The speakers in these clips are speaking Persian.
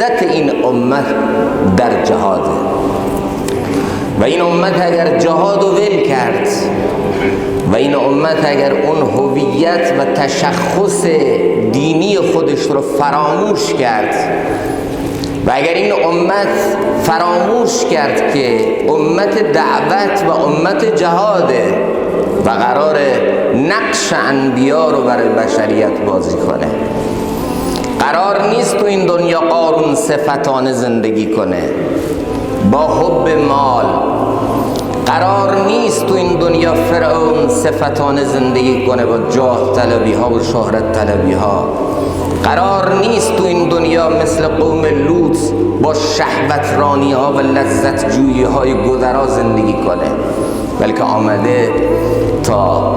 عزت این امت در جهاده و این امت اگر جهاد و ول کرد و این امت اگر اون هویت و تشخص دینی خودش رو فراموش کرد و اگر این امت فراموش کرد که امت دعوت و امت جهاده و قرار نقش انبیا رو برای بشریت بازی کنه، قرار نیست تو این دنیا قارون صفتانه زندگی کنه با حب مال، قرار نیست تو این دنیا فرعون صفتانه زندگی کنه با جاه طلبی ها و شهرت طلبی ها، قرار نیست تو این دنیا مثل قوم لوط با شهوت رانی ها و لذت جویی های گذرا زندگی کنه، بلکه آمده تا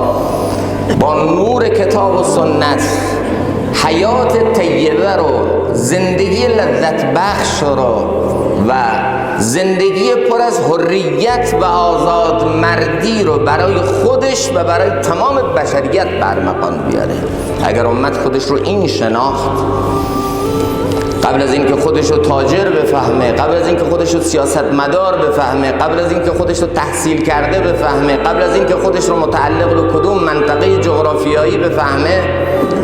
با نور کتاب و سنت حیات طیبه رو، زندگی لذت بخش رو و زندگی پر از حریت و آزاد مردی رو برای خودش و برای تمام بشریت برمقام بیاره. اگر امت خودش رو این شناخت، قبل از اینکه خودش رو تاجر بفهمه، قبل از اینکه خودش رو سیاستمدار بفهمه، قبل از اینکه خودش رو تحصیل کرده بفهمه، قبل از اینکه خودش رو متعلق به کدوم منطقه جغرافیایی بفهمه،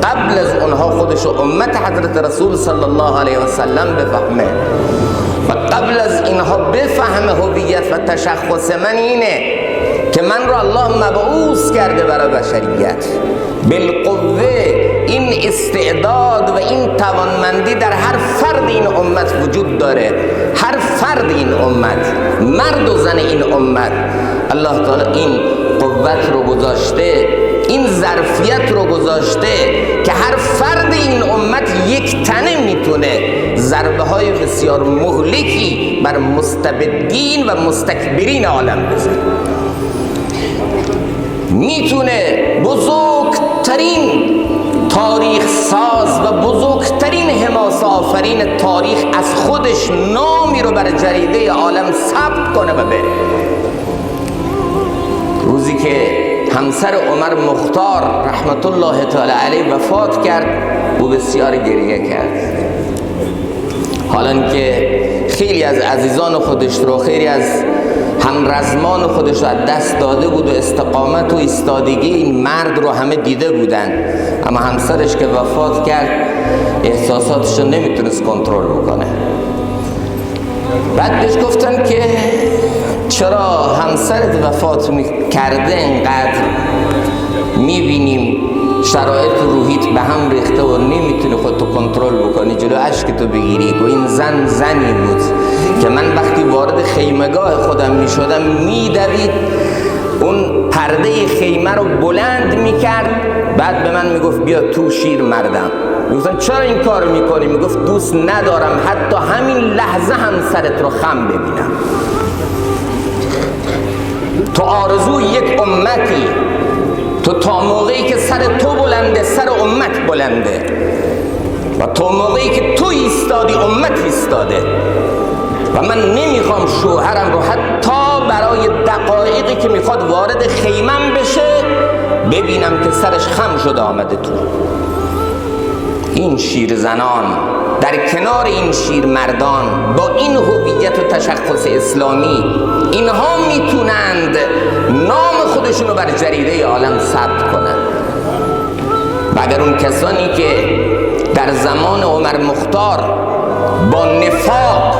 قبل از اونها خودش رو امت حضرت رسول صلی الله علیه و سلم بفهمه و قبل از اینها بفهمه هویت و تشخص من اینه که من رو الله مبعوث کرده برای بشریت، بالقوه این استعداد و این توانمندی در هر فرد این امت وجود داره، هر فرد این امت، مرد و زن این امت، الله تعالی این قوت رو گذاشته، این ظرفیت رو گذاشته که هر فرد این امت یک تنه میتونه ضربه های بسیار مهلکی بر مستبدین و مستکبرین عالم بزنه، میتونه بزرگترین تاریخ ساز و بزرگترین حماسه آفرین تاریخ از خودش نامی رو بر جریده عالم ثبت کنه و بره. روزی که همسر عمر مختار رحمت الله تعالی علیه وفات کرد، او بسیار گریه کرد، حالا که خیلی از عزیزان خودش رو، خیلی از همرزمان خودش رو از دست داده بود و استقامت و ایستادگی این مرد رو همه دیده بودن، اما همسرش که وفات کرد احساساتش رو نمیتونست کنترل بکنه. بعد بهش گفتن که چرا همسرت وفات کرده اینقدر میبینیم شرایط روحیت به هم ریخته و نمیتونی خودتو کنترل بکنی، جلو اشکتو بگیری؟ و این زنی بود که من وقتی وارد خیمگاه خودم میشدم میدوید اون پرده خیمه رو بلند میکرد، بعد به من میگفت بیا تو شیر مردم. میگفتم چرا این کار میکنی؟ میگفت دوست ندارم حتی همین لحظه همسرت رو خم ببینم. تو آرزوی یک امتی، تو تا موقعی که سر تو بلنده سر امت بلنده و تو موقعی که تو ایستادی امت ایستاده و من نمیخوام شوهرم رو حتی برای دقایقی که میخواد وارد خیمم بشه ببینم که سرش خم شده آمده تو. این شیر زنان در کنار این شیر مردان با این هویت و تشخص اسلامی، اینها میتونند نام خودشون رو بر جریده عالم ثبت کنند. و اگر اون کسانی که در زمان عمر مختار با نفاق،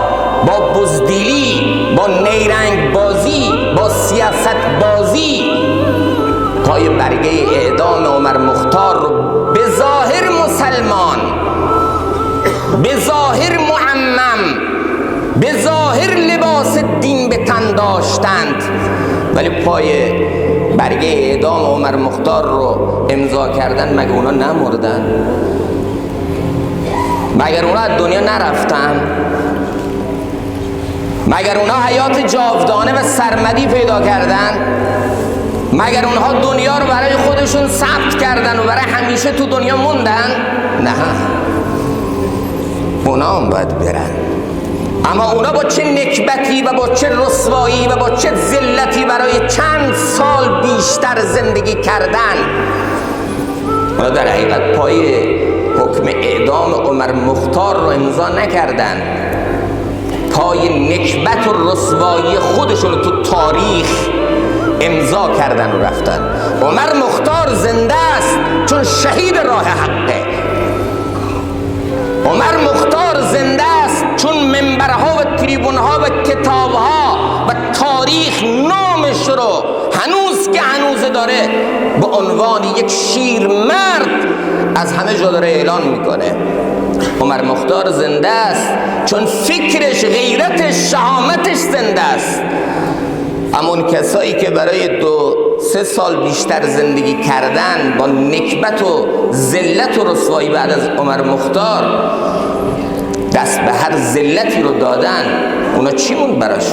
با بزدلی، با نیرنگ بازی، با سیاست بازی پای برگه اعدام عمر مختار رو به ظاهر مسلمان، به ظاهر معمم، به ظاهر لباس دین به تن داشتند، ولی پای برگه اعدام عمر مختار رو امضا کردن، مگه اونا نمردن؟ مگر اونا از دنیا نرفتن؟ مگر اونها حیات جاودانه و سرمدی پیدا کردن؟ مگر اونها دنیا رو برای خودشون ثبت کردن و برای همیشه تو دنیا موندن؟ نه، اونا هم باید برن، اما اونا با چه نکبتی و با چه رسوایی و با چه ذلتی برای چند سال بیشتر زندگی کردن. اونا در حقیقت پای حکم اعدام عمر مختار رو امضا نکردن، پای نکبت و رسوایی خودشون رو تو تاریخ امضا کردن و رفتن. عمر مختار زنده است چون شهید راه حقه. عمر مختار زنده است چون منبرها و تریبونها و کتابها و تاریخ نامش رو هنوز که هنوز داره به عنوان یک شیرمرد از همه جا داره اعلان میکنه. عمر مختار زنده است چون فکرش، غیرتش، شهامتش زنده است. همون کسایی که برای 2-3 سال بیشتر زندگی کردن با نکبت و ذلت و رسوایی بعد از عمر مختار دست به هر ذلتی رو دادن، اونا چی موند براش؟